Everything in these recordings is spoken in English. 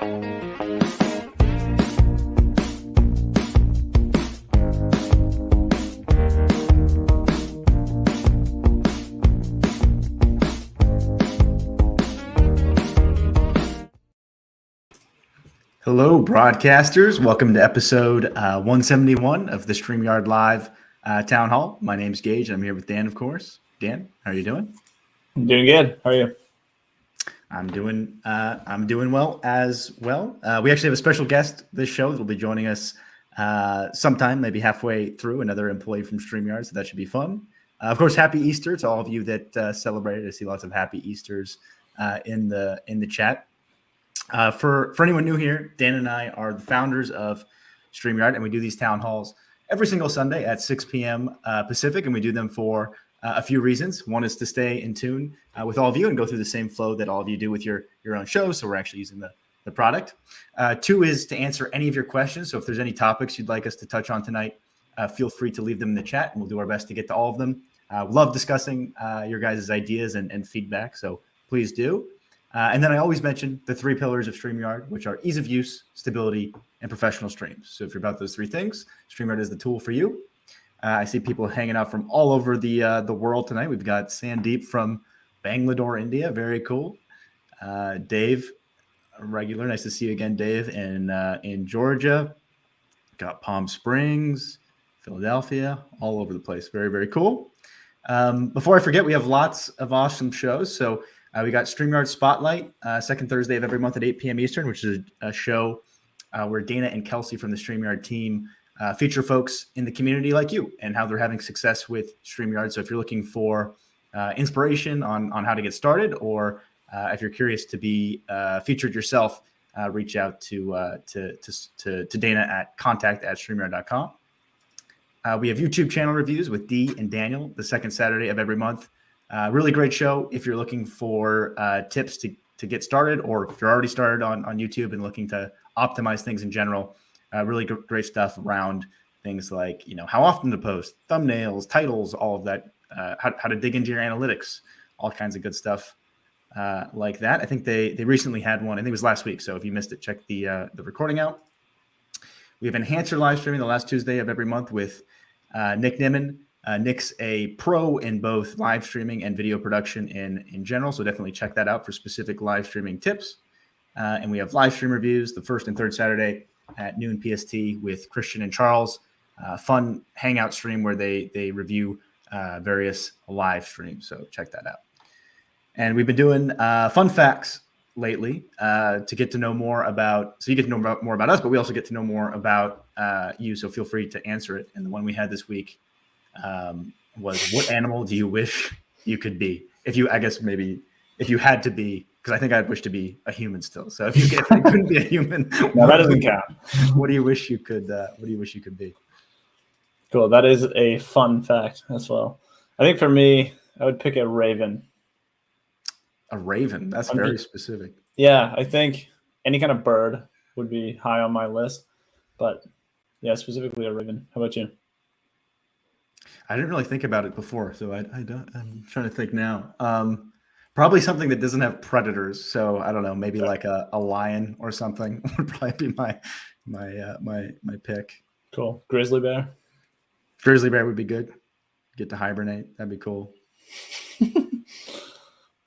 Hello, broadcasters. Welcome to episode 171 of the StreamYard Live Town Hall. My name's Geige. I'm here with Dan, of course. Dan, how are you doing? I'm doing good. How are you? I'm doing well as well. We actually have a special guest this show that will be joining us sometime, maybe halfway through, another employee from StreamYard, so that should be fun. Of course, happy Easter to all of you that celebrated. I see lots of happy Easters in the chat. For anyone new here, Dan and I are the founders of StreamYard, and we do these town halls every single Sunday at 6 p.m. Pacific, and we do them for a few reasons. One is to stay in tune with all of you and go through the same flow that all of you do with your own shows, so we're actually using the product. Two is to answer any of your questions, so if there's any topics you'd like us to touch on tonight, feel free to leave them in the chat, and we'll do our best to get to all of them. Love discussing your guys' ideas and feedback, so please do. And then I always mention the three pillars of StreamYard, which are ease of use, stability, and professional streams. So if you're about those three things, StreamYard is the tool for you. I see people hanging out from all over the world tonight. We've got Sandeep from Bangalore, India. Very cool. Dave, regular. Nice to see you again, Dave, in Georgia. Got Palm Springs, Philadelphia, all over the place. Very, very cool. Before I forget, we have lots of awesome shows. So we got StreamYard Spotlight, second Thursday of every month at 8 p.m. Eastern, which is a show where Dana and Kelsey from the StreamYard team feature folks in the community like you and how they're having success with StreamYard. So if you're looking for inspiration on how to get started, or if you're curious to be featured yourself, reach out to Dana at contact@streamyard.com. We have YouTube channel reviews with Dee and Daniel the second Saturday of every month. Really great show if you're looking for tips to get started, or if you're already started on YouTube and looking to optimize things in general. Really great stuff around things like, how often to post, thumbnails, titles, all of that, how to dig into your analytics, all kinds of good stuff like that. I think they recently had one. I think it was last week. So if you missed it, check the recording out. We have Enhancer live streaming the last Tuesday of every month with Nick Nimmin. Nick's a pro in both live streaming and video production in general, so definitely check that out for specific live streaming tips. And we have live stream reviews the first and third Saturday at noon PST with Christian and Charles. Fun hangout stream where they review various live streams, so check that out. And we've been doing fun facts lately to get to know more about, so you get to know more about us, but we also get to know more about you, so feel free to answer it. And the one we had this week was, what animal do you wish you could be? If you had to be, because I think I'd wish to be a human still. So if you couldn't be a human, no, that doesn't count. What do you wish you could? What do you wish you could be? Cool. That is a fun fact as well. I think for me, I would pick a raven. A raven. That's very specific. Yeah, I think any kind of bird would be high on my list, but yeah, specifically a raven. How about you? I didn't really think about it before, so I'm trying to think now. Probably something that doesn't have predators. So I don't know, maybe like a lion or something would probably be my pick. Cool. Grizzly bear. Grizzly bear would be good. Get to hibernate. That'd be cool.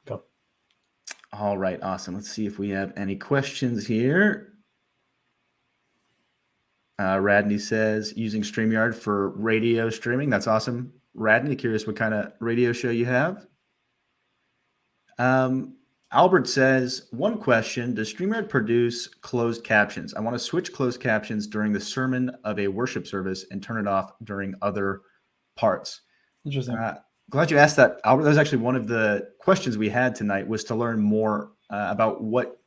Cool. All right, awesome. Let's see if we have any questions here. Radney says, using StreamYard for radio streaming. That's awesome. Radney, curious what kind of radio show you have. Albert says, one question, does StreamYard produce closed captions? I want to switch closed captions during the sermon of a worship service and turn it off during other parts. Interesting. Glad you asked that, Albert. That was actually one of the questions we had tonight, was to learn more about what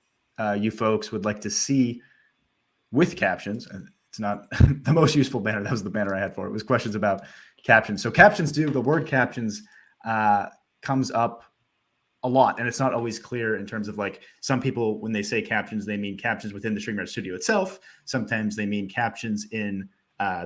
you folks would like to see with captions. It's not the most useful banner. That was the banner I had for it. It was questions about captions. So the word captions comes up a lot, and it's not always clear in terms of, like, some people, when they say captions, they mean captions within the StreamYard studio itself. Sometimes they mean captions in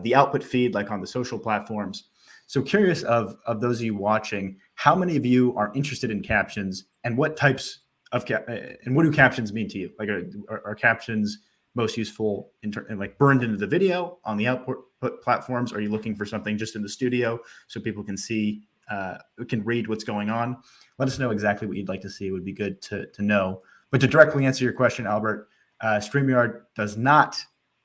the output feed, like on the social platforms. So curious of those of you watching, how many of you are interested in captions, and what types and what do captions mean to you? Like, are captions most useful and like burned into the video on the output platforms? Are you looking for something just in the studio so people can see, can read what's going on? Let us know exactly what you'd like to see. It would be good to know. But to directly answer your question, Albert, StreamYard does not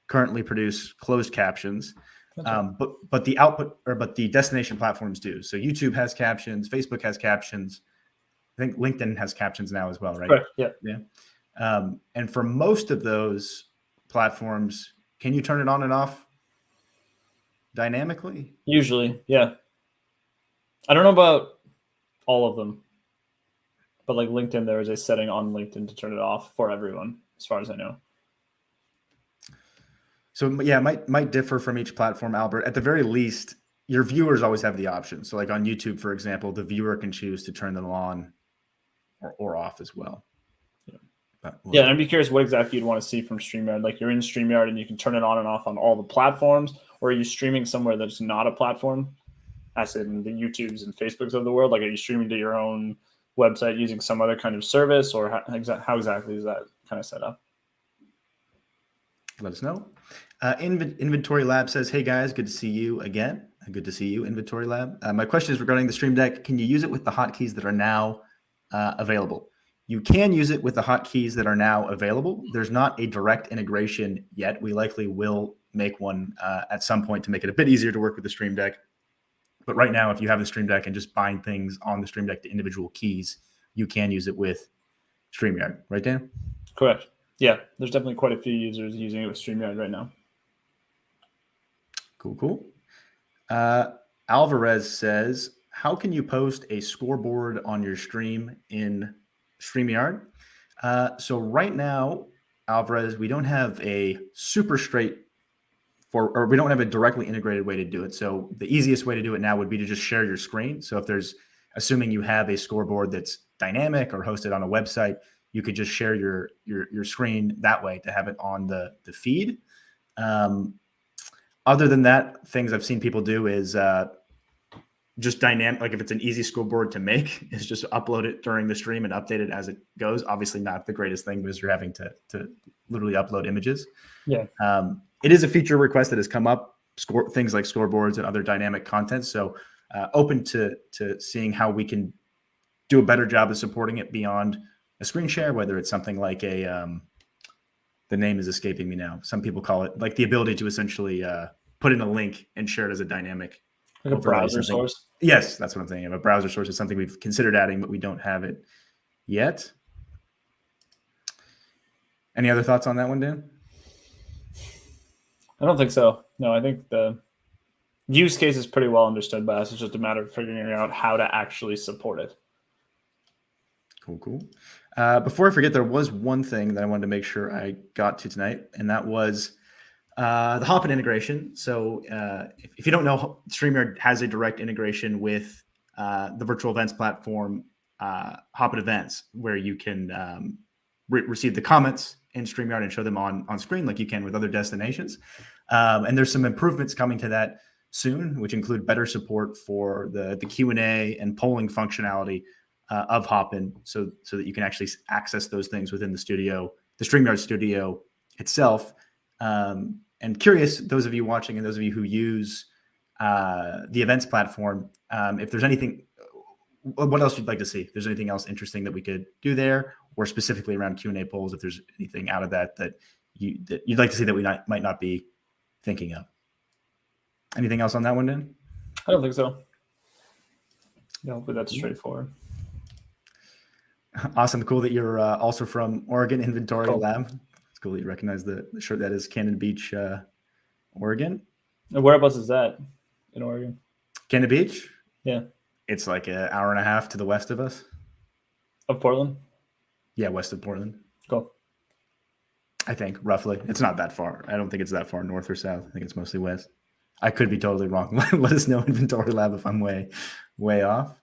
currently produce closed captions, but the output but the destination platforms do. So YouTube has captions, Facebook has captions. I think LinkedIn has captions now as well, right? Correct. Yeah. Yeah. And for most of those platforms, can you turn it on and off dynamically? Usually, yeah. I don't know about all of them, but like LinkedIn, there is a setting on LinkedIn to turn it off for everyone, as far as I know. So yeah, it might differ from each platform, Albert. At the very least, your viewers always have the option. So like on YouTube, for example, the viewer can choose to turn them on or off as well. Yeah, and I'd be curious what exactly you'd want to see from StreamYard. Like, you're in StreamYard and you can turn it on and off on all the platforms, or are you streaming somewhere that's not a platform, as in the YouTubes and Facebooks of the world? Like, are you streaming to your own website using some other kind of service, or how exactly is that kind of set up? Let us know. Inventory Lab says, hey guys, good to see you again. Good to see you, Inventory Lab. My question is regarding the Stream Deck. Can you use it with the hotkeys that are now available? You can use it with the hotkeys that are now available. There's not a direct integration yet. We likely will make one at some point to make it a bit easier to work with the Stream Deck. But right now, if you have the Stream Deck and just bind things on the Stream Deck to individual keys, you can use it with StreamYard. Right, Dan? Correct. Yeah, there's definitely quite a few users using it with StreamYard right now. Cool. Alvarez says, how can you post a scoreboard on your stream in StreamYard? So right now, Alvarez, we don't have a super or we don't have a directly integrated way to do it. So the easiest way to do it now would be to just share your screen. So if assuming you have a scoreboard that's dynamic or hosted on a website, you could just share your screen that way to have it on the feed. Other than that, things I've seen people do is just dynamic. Like if it's an easy scoreboard to make, is just upload it during the stream and update it as it goes. Obviously not the greatest thing because you're having to literally upload images. Yeah. It is a feature request that has come up, things like scoreboards and other dynamic content. So open to seeing how we can do a better job of supporting it beyond a screen share, whether it's something like the name is escaping me now. Some people call it like the ability to essentially put in a link and share it as a dynamic. Like a browser source? Yes, that's what I'm thinking of. A browser source is something we've considered adding, but we don't have it yet. Any other thoughts on that one, Dan? I don't think so. No, I think the use case is pretty well understood by us. It's just a matter of figuring out how to actually support it. Cool. Before I forget, there was one thing that I wanted to make sure I got to tonight, and that was the Hopin integration. So if you don't know, StreamYard has a direct integration with the virtual events platform, Hopin Events, where you can receive the comments in StreamYard and show them on screen like you can with other destinations. And there's some improvements coming to that soon, which include better support for the Q&A and polling functionality of Hopin, so that you can actually access those things within the studio, the StreamYard studio itself. And curious, those of you watching and those of you who use the events platform, if there's anything, what else you'd like to see? If there's anything else interesting that we could do there, or specifically around Q&A polls, if there's anything out of that you'd like to see that we might not be thinking of. Anything else on that one, Dan? I don't think so. No, but that's straightforward. Awesome. Cool that you're also from Oregon Inventory Lab. It's cool that you recognize the shirt. That is Cannon Beach, Oregon. And whereabouts is that in Oregon? Cannon Beach? Yeah. It's like an hour and a half to the west of us. Of Portland? Yeah, west of Portland. Cool. I think, roughly. It's not that far. I don't think it's that far north or south. I think it's mostly west. I could be totally wrong. Let us know, Inventory Lab, if I'm way off.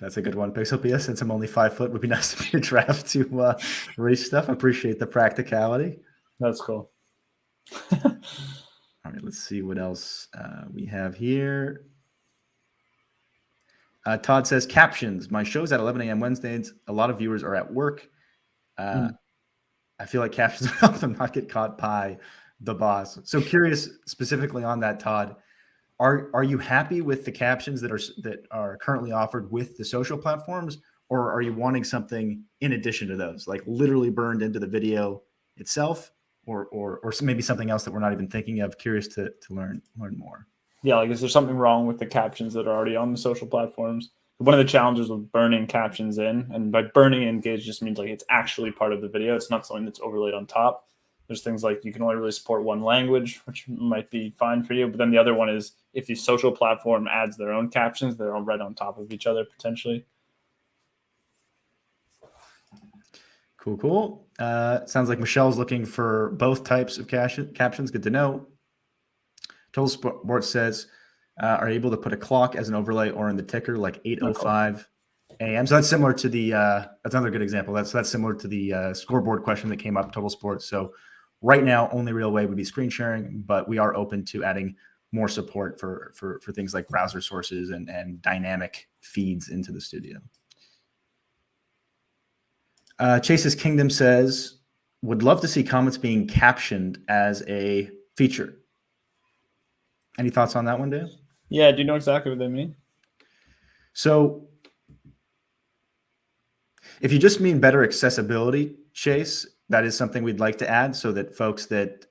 That's a good one. Pixelpia, since I'm only 5 foot, would be nice to be a draft to race stuff. I appreciate the practicality. That's cool. All right, let's see what else we have here. Todd says, captions. My show's at 11 a.m. Wednesdays. A lot of viewers are at work. I feel like captions help them not get caught by the boss. So curious specifically on that, Todd. Are you happy with the captions that are currently offered with the social platforms, or are you wanting something in addition to those, like literally burned into the video itself, or maybe something else that we're not even thinking of? Curious to learn more. Yeah, like is there something wrong with the captions that are already on the social platforms? One of the challenges with burning captions in, and by burning in, Geige just means like it's actually part of the video. It's not something that's overlaid on top. There's things like you can only really support one language, which might be fine for you. But then the other one is if the social platform adds their own captions, they're all right on top of each other potentially. Cool. Sounds like Michelle's looking for both types of captions. Good to know. Total Sports says, are you able to put a clock as an overlay or in the ticker, like 8:05 a.m.? So that's similar to the that's another good example. That's similar to the scoreboard question that came up, Total Sports. So right now, only real way would be screen sharing, but we are open to adding more support for things like browser sources and dynamic feeds into the studio. Chase's Kingdom says, would love to see comments being captioned as a feature. Any thoughts on that one, Dave? Yeah, do you know exactly what they mean? So if you just mean better accessibility, Chase, that is something we'd like to add so that folks that,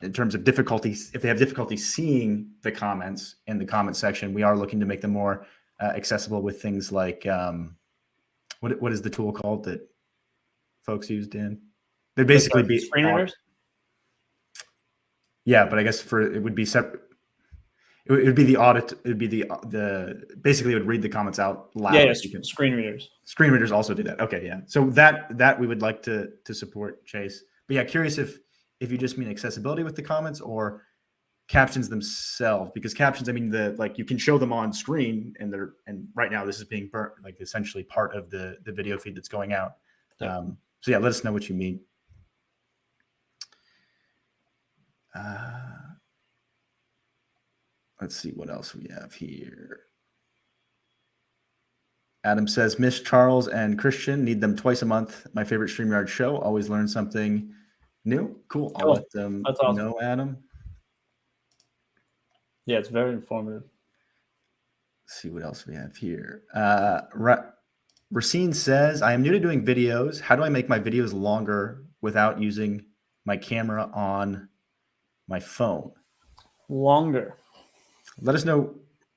in terms of difficulties, if they have difficulty seeing the comments in the comment section, we are looking to make them more accessible with things like, what is the tool called that folks use, Dan? They'd basically be screen readers. Yeah, but I guess it would be separate. It would be the audit. It would be the basically it would read the comments out loud. Yeah, screen readers. Screen readers also do that. Okay, yeah. So that we would like to support, Chase. But yeah, curious if you just mean accessibility with the comments or captions themselves, because captions, I mean, you can show them on screen and right now this is being burnt, like essentially part of the video feed that's going out. Yeah. So yeah, let us know what you mean. Let's see what else we have here. Adam says, Miss Charles and Christian, need them twice a month. My favorite StreamYard show. Always learn something new. Cool. I'll let them know, Adam. Yeah, it's very informative. Let's see what else we have here. Racine says, I am new to doing videos. How do I make my videos longer without using my camera on my phone? Longer. Let us know,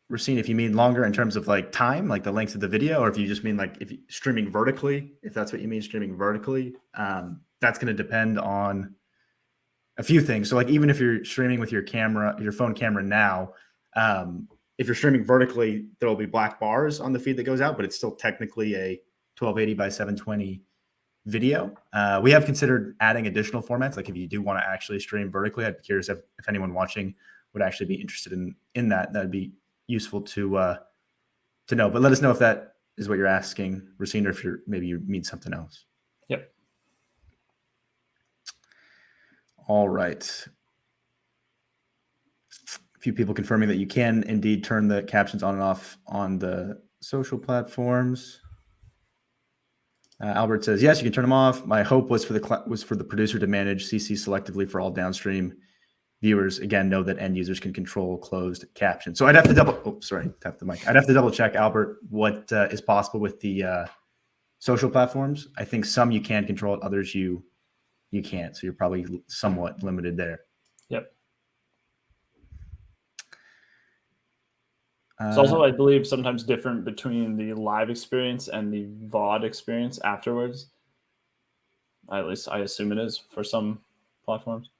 Racine, if you mean longer in terms of like time, like the length of the video, or if you just mean like if streaming vertically, if that's what you mean, streaming vertically. That's going to depend on a few things. So like even if you're streaming with your phone camera now, if you're streaming vertically, there will be black bars on the feed that goes out, but it's still technically a 1280 by 720 video. We have considered adding additional formats. Like if you do want to actually stream vertically, I'd be curious if anyone watching would actually be interested in that. That'd be useful to know. But let us know if that is what you're asking, Racine, or if maybe you mean something else. Yep. All right. A few people confirming that you can indeed turn the captions on and off on the social platforms. Albert says, yes, you can turn them off. My hope was for the producer to manage CC selectively for all downstream viewers. Again, know that end users can control closed captions. So I'd have to tap the mic. I'd have to double check, Albert, what is possible with the social platforms. I think some you can control it, others you can't. So you're probably somewhat limited there. Yep. It's also, I believe, sometimes different between the live experience and the VOD experience afterwards. At least I assume it is for some platforms.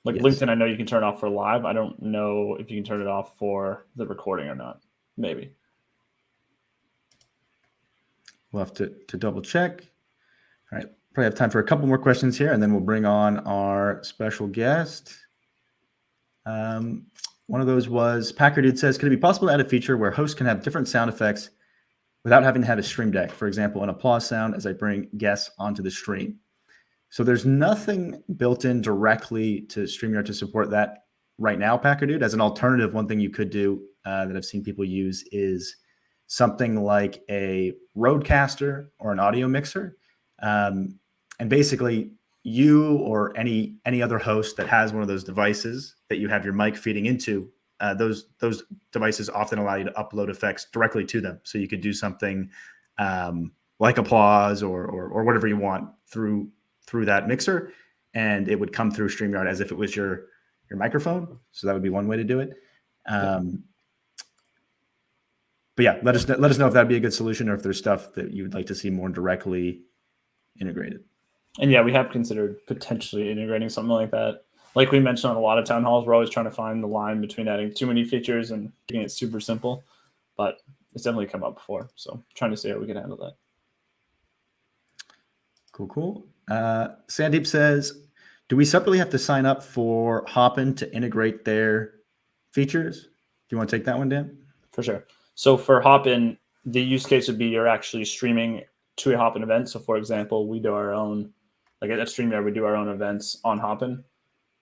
Like yes. LinkedIn, I know you can turn it off for live. I don't know if you can turn it off for the recording or not. Maybe. We'll have to double check. All right. Probably have time for a couple more questions here, and then we'll bring on our special guest. One of those was, Packer Dude says, could it be possible to add a feature where hosts can have different sound effects without having to have a stream deck? For example, an applause sound as I bring guests onto the stream. So there's nothing built in directly to StreamYard to support that right now, Packer Dude. As an alternative, one thing you could do that I've seen people use is something like a Rodecaster or an audio mixer. And basically you or any other host that has one of those devices that you have your mic feeding into, those devices often allow you to upload effects directly to them. So you could do something like applause or whatever you want through that mixer, and it would come through StreamYard as if it was your microphone. So that would be one way to do it. But yeah, let us know if that'd be a good solution, or if there's stuff that you would like to see more directly integrated. And yeah, we have considered potentially integrating something like that. Like we mentioned on a lot of town halls, we're always trying to find the line between adding too many features and making it super simple. But it's definitely come up before. So trying to see how we can handle that. Cool. Sandeep says, do we separately have to sign up for Hopin to integrate their features? Do you want to take that one, Dan? For sure. So for Hopin, the use case would be you're actually streaming to a Hopin event. So for example, we do our own, like at StreamYard, we do our own events on Hopin.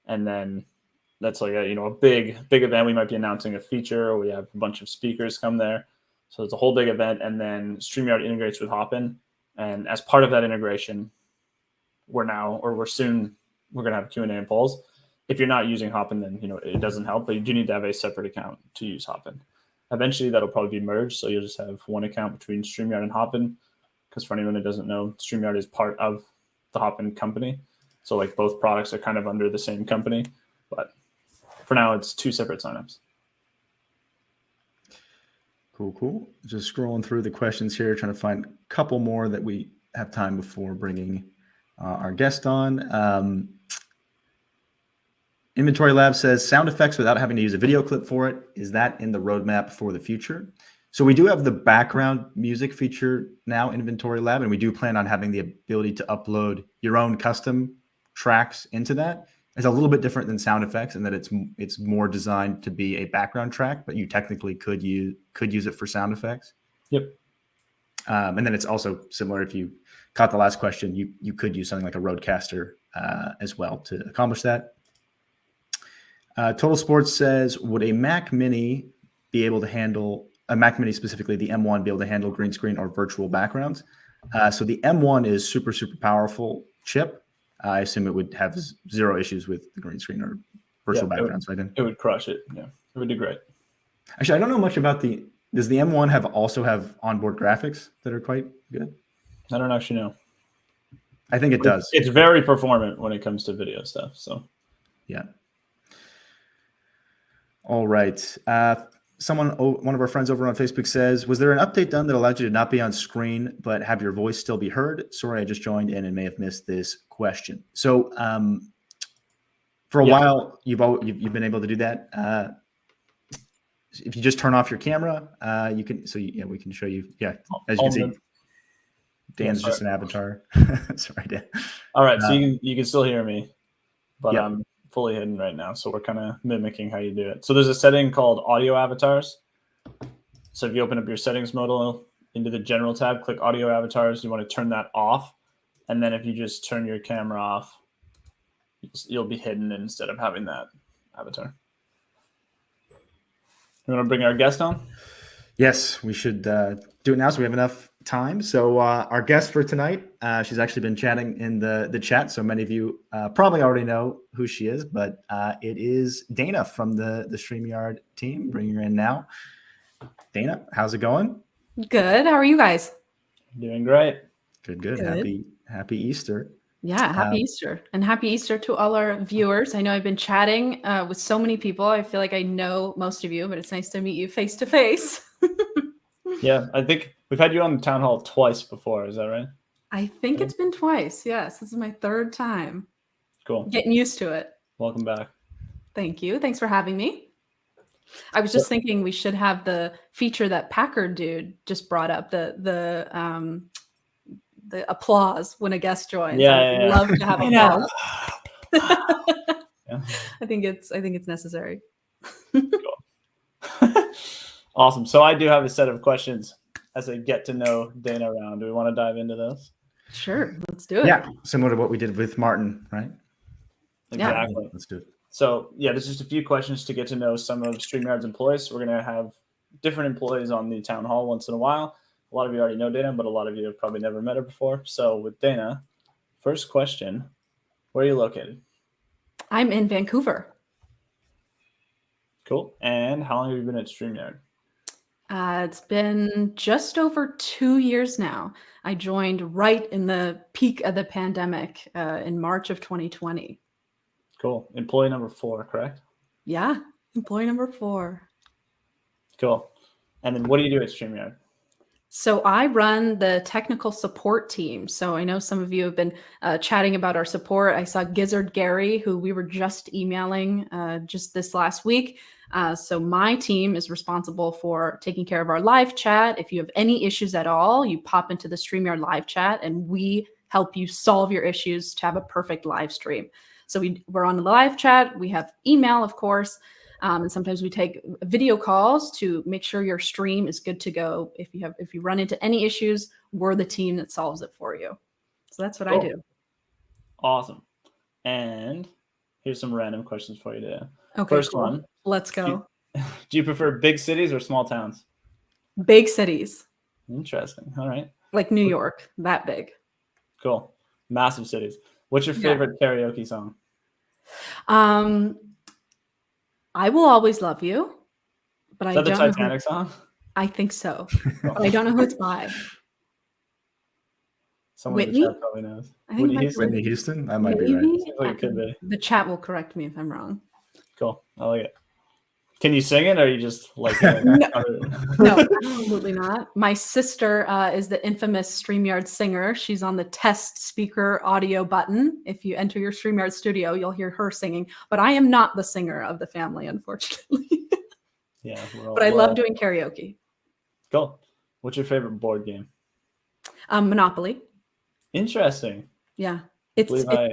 And then that's like a big event. We might be announcing a feature, or we have a bunch of speakers come there. So it's a whole big event. And then StreamYard integrates with Hopin. And as part of that integration, we're soon going to have Q&A and polls. If you're not using Hopin, then it doesn't help, but you do need to have a separate account to use Hopin. Eventually, that'll probably be merged, so you'll just have one account between StreamYard and Hopin. Because for anyone that doesn't know, StreamYard is part of the Hopin company, so like both products are kind of under the same company. But for now, it's two separate signups. Cool. Just scrolling through the questions here, trying to find a couple more that we have time before bringing our guest on. Inventory Lab says sound effects without having to use a video clip for it. Is that in the roadmap for the future? So we do have the background music feature now in Inventory Lab, and we do plan on having the ability to upload your own custom tracks into that. It's a little bit different than sound effects in that it's more designed to be a background track, but you technically could use it for sound effects. Yep. And then it's also similar. If you caught the last question, you could use something like a Rodecaster as well to accomplish that. Total Sports says, would a Mac Mini be able to handle a Mac Mini, specifically the M1, be able to handle green screen or virtual backgrounds? So the M1 is super powerful chip. I assume it would have zero issues with the green screen or virtual backgrounds. It would crush it. Yeah, it would do great. Actually, I don't know much about does the M1 also have onboard graphics that are quite good? I don't actually know. I think it does. It's very performant when it comes to video stuff. So, yeah. All right. One of our friends over on Facebook says, was there an update done that allowed you to not be on screen but have your voice still be heard? Sorry, I just joined in and may have missed this question. So for a while, you've been able to do that. If you just turn off your camera, you can. So yeah, we can show you. Yeah, as you can see, Dan's just an avatar. Sorry, Dan. All right, so you can still hear me, but I'm fully hidden right now. So we're kind of mimicking how you do it. So there's a setting called audio avatars. So if you open up your settings modal into the general tab, click audio avatars. You want to turn that off. And then if you just turn your camera off, you'll be hidden instead of having that avatar. You want to bring our guest on? Yes, we should do it now so we have enough time. So our guest for tonight, she's actually been chatting in the chat. So many of you probably already know who she is, but it is Dana from the StreamYard team. Bringing her in now. Dana, how's it going? Good. How are you guys? Doing great. Good. Happy Easter. Yeah, happy Easter. And happy Easter to all our viewers. I know I've been chatting with so many people. I feel like I know most of you, but it's nice to meet you face to face. Yeah, I think we've had you on the town hall twice before. Is that right? I think it's been twice. Yes, this is my third time. Cool. Getting used to it. Welcome back. Thank you. Thanks for having me. I was just thinking we should have the feature that Packard dude just brought up, the applause when a guest joins. Yeah. Love to have applause. Yeah. I think it's necessary. Cool. Awesome. So I do have a set of questions as a get to know Dana round. Do we want to dive into those? Sure, let's do it. Yeah, similar to what we did with Martin, right? Exactly. Let's do it. So yeah, there's just a few questions to get to know some of StreamYard's employees. We're going to have different employees on the town hall once in a while. A lot of you already know Dana, but a lot of you have probably never met her before. So with Dana, first question, where are you located? I'm in Vancouver. Cool. And how long have you been at StreamYard? It's been just over 2 years now. I joined right in the peak of the pandemic in March of 2020. Cool. Employee number 4, correct? Yeah, employee number 4. Cool. And then what do you do at StreamYard? So I run the technical support team. So I know some of you have been chatting about our support. I saw Gizzard Gary, who we were just emailing just this last week. So my team is responsible for taking care of our live chat. If you have any issues at all, you pop into the StreamYard live chat and we help you solve your issues to have a perfect live stream. So we're on the live chat. We have email, of course. And sometimes we take video calls to make sure your stream is good to go. If you run into any issues, we're the team that solves it for you. So that's what I do. Awesome. And here's some random questions for you today. Okay, First cool. one. Let's go. Do you prefer big cities or small towns? Big cities. Interesting. All right. Like New York, that big. Cool. Massive cities. What's your favorite karaoke song? I Will Always Love You, but Is that the Titanic song? I think so, but I don't know who it's by. Someone in the chat probably knows. I think Whitney Houston? That might be right. Seems like it could be. The chat will correct me if I'm wrong. Cool. I like it. Can you sing it, or are you just like no, absolutely not. My sister is the infamous StreamYard singer. She's on the test speaker audio button. If you enter your StreamYard studio, you'll hear her singing. But I am not the singer of the family, unfortunately. Yeah. But I love doing karaoke. Cool. What's your favorite board game? Monopoly. Interesting. Yeah. I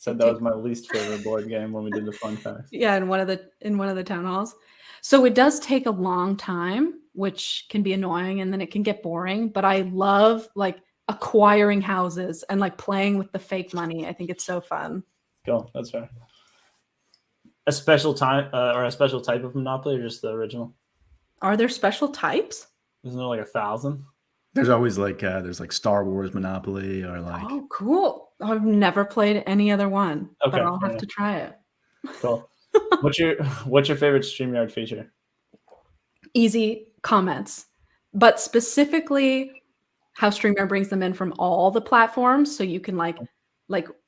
said that was my least favorite board game when we did the fun facts. Yeah, in one of the town halls. So it does take a long time, which can be annoying, and then it can get boring. But I love like acquiring houses and like playing with the fake money. I think it's so fun. Cool, that's fair. A special time or a special type of Monopoly, or just the original? Are there special types? Isn't there like 1,000? There's always like there's like Star Wars Monopoly or like. Oh, cool! I've never played any other one, okay, but I'll have to try it. Cool. What's your favorite StreamYard feature? Easy comments, but specifically how StreamYard brings them in from all the platforms, so you can like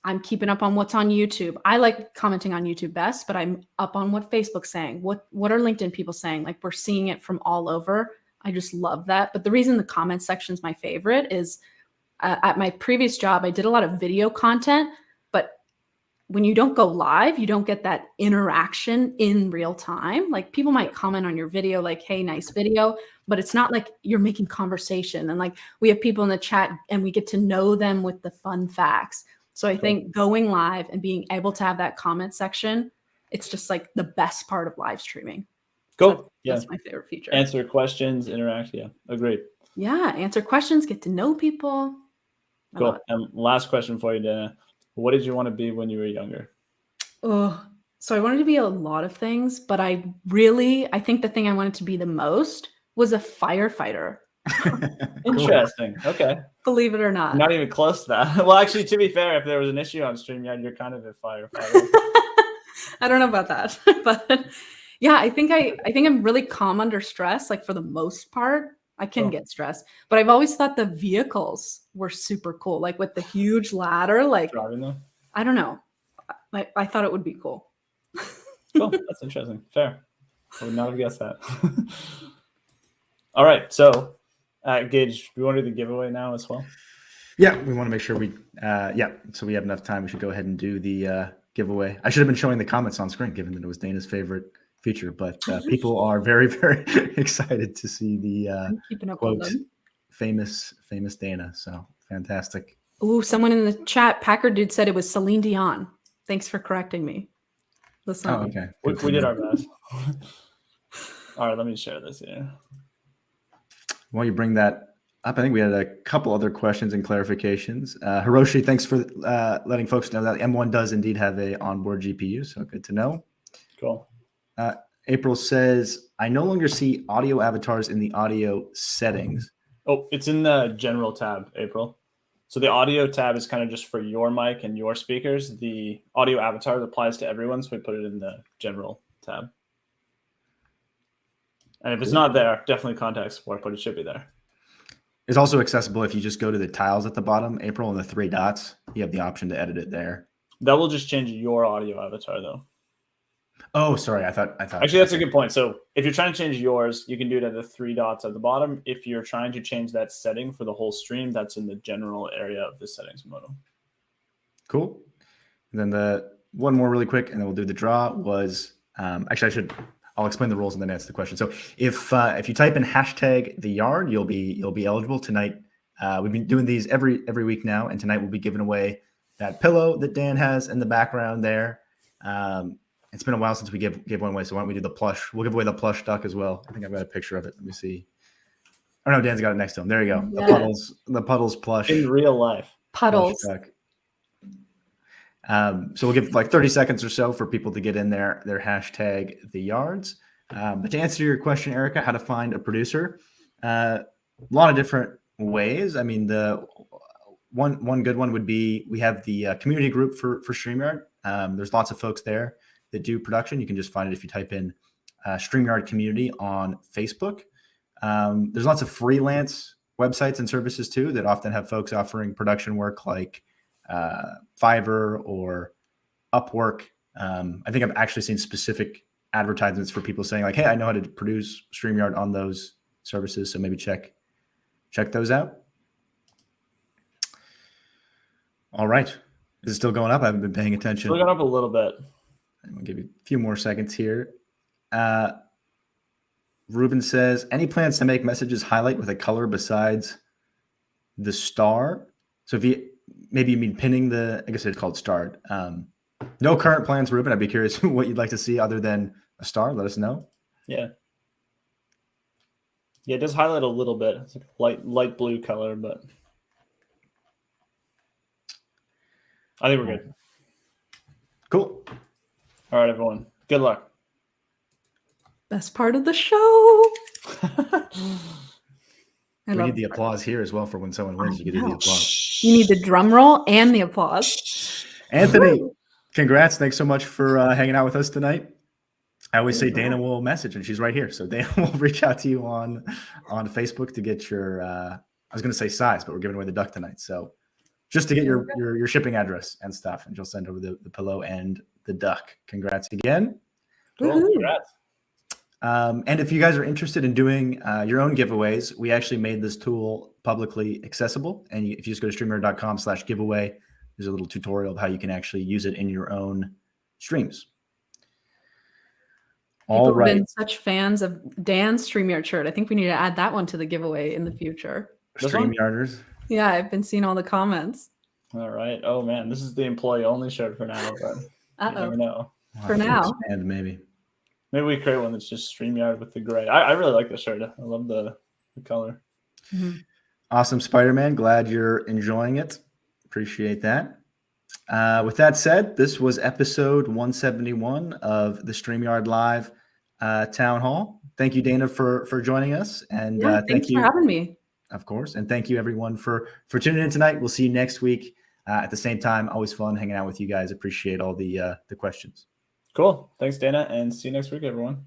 I'm keeping up on what's on YouTube. I like commenting on YouTube best, but I'm up on what Facebook's saying. What are LinkedIn people saying? Like we're seeing it from all over. I just love that. But the reason the comment section is my favorite is at my previous job, I did a lot of video content, but when you don't go live, you don't get that interaction in real time. Like people might comment on your video like, hey, nice video, but it's not like you're making conversation. And like we have people in the chat and we get to know them with the fun facts. So I think going live and being able to have that comment section, it's just like the best part of live streaming. Cool. So that's my favorite feature. Answer questions, interact. Yeah, agreed. Yeah, answer questions, get to know people. Cool. And last question for you, Dana. What did you want to be when you were younger? Oh, so I wanted to be a lot of things, but I think the thing I wanted to be the most was a firefighter. Interesting. Okay. Believe it or not. Not even close to that. Well, actually, to be fair, if there was an issue on StreamYard, you're kind of a firefighter. I don't know about that, but yeah, I think I'm really calm under stress. Like for the most part, I can get stressed, but I've always thought the vehicles were super cool. Like with the huge ladder, like driving them. I don't know. I thought it would be cool. Cool. That's interesting. Fair. I would not have guessed that. All right. So, Geige, do we want to do the giveaway now as well? Yeah, we want to make sure so we have enough time. We should go ahead and do the giveaway. I should have been showing the comments on screen, given that it was Dana's favorite feature, but people are very, very excited to see the quote, famous Dana. So fantastic. Ooh, someone in the chat, Packer Dude, said it was Celine Dion. Thanks for correcting me. Listen. Oh, okay. We did our best. All right, let me share this here. While you bring that up, I think we had a couple other questions and clarifications. Hiroshi, thanks for letting folks know that M1 does indeed have a onboard GPU, so good to know. Cool. April says, I no longer see audio avatars in the audio settings. Oh, it's in the general tab, April. So the audio tab is kind of just for your mic and your speakers. The audio avatar applies to everyone, so we put it in the general tab. And if it's not there, definitely contact support, but it should be there. It's also accessible if you just go to the tiles at the bottom, April, and the 3 dots. You have the option to edit it there. That will just change your audio avatar, though. Oh, sorry. I thought. Actually, that's a good point. So if you're trying to change yours, you can do it at the 3 dots at the bottom. If you're trying to change that setting for the whole stream, that's in the general area of the settings modal. Cool. And then the one more really quick, and then we'll do the draw. Was actually I'll explain the rules and then answer the question. So if you type in hashtag the yard, you'll be eligible tonight. We've been doing these every week now, and tonight we'll be giving away that pillow that Dan has in the background there. It's been a while since we gave one away, so why don't we do the plush? We'll give away the plush duck as well. I think I've got a picture of it. Let me see. Oh no, Dan's got it next to him. There you go. Yes. The puddles plush in real life. Puddles. Plush duck. So we'll give like 30 seconds or so for people to get in their hashtag the yards. But to answer your question, Erica, how to find a producer, a lot of different ways. I mean, the one good one would be we have the community group for StreamYard. There's lots of folks there that do production. You can just find it if you type in StreamYard community on Facebook. There's lots of freelance websites and services too that often have folks offering production work like Fiverr or Upwork. I think I've actually seen specific advertisements for people saying like, hey, I know how to produce StreamYard on those services. So maybe check those out. All right. Is it still going up? I haven't been paying attention. Still going up a little bit. I'm going to give you a few more seconds here. Ruben says, any plans to make messages highlight with a color besides the star? So if you mean pinning I guess it's called starred. No current plans, Ruben. I'd be curious what you'd like to see other than a star. Let us know. Yeah. Yeah, it does highlight a little bit. It's like light blue color, but I think we're good. Cool. All right, everyone. Good luck. Best part of the show. We need the applause here as well for when someone wins. You can do the applause. You need the drum roll and the applause. Anthony, congrats. Thanks so much for hanging out with us tonight. I always say Dana will message, and she's right here. So Dana will reach out to you on Facebook to get your I was going to say size, but we're giving away the duck tonight. So just to get your shipping address and stuff, and she'll send over the pillow and the duck. Congrats again. Cool. Congrats. And if you guys are interested in doing your own giveaways, we actually made this tool publicly accessible. And if you just go to StreamYard.com/giveaway, there's a little tutorial of how you can actually use it in your own streams. People have been such fans of Dan's StreamYard shirt. I think we need to add that one to the giveaway in the future. StreamYarders. Yeah, I've been seeing all the comments. All right. Oh man, this is the employee only shirt for now, but you never know. For now. And maybe we create one that's just StreamYard with the gray. I really like this shirt. I love the color. Mm-hmm. Awesome, Spider-Man. Glad you're enjoying it. Appreciate that. With that said, this was episode 171 of the StreamYard Live Town Hall. Thank you, Dana, for joining us. And thanks for having me. Of course. And thank you, everyone, for tuning in tonight. We'll see you next week at the same time. Always fun hanging out with you guys. Appreciate all the questions. Cool. Thanks, Dana. And see you next week, everyone.